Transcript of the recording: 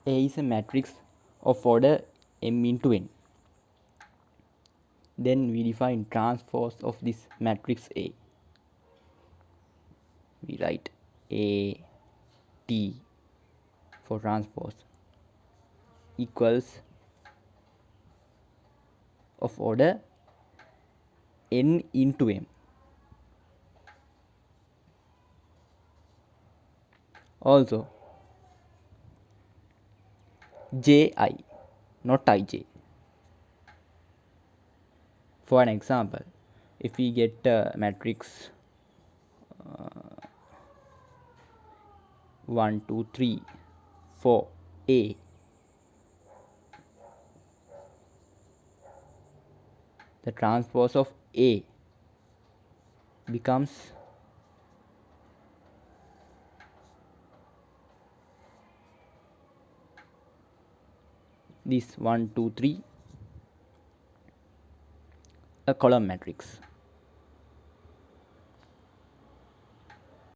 A is a matrix of order m into n. Then we define transpose of this matrix A. We write A T for transpose equals of order n into m. Also Ji, not Ij. For an example, if we get a matrix 1 2 3 4 A, the transpose of A becomes this 1 2 3, a column matrix.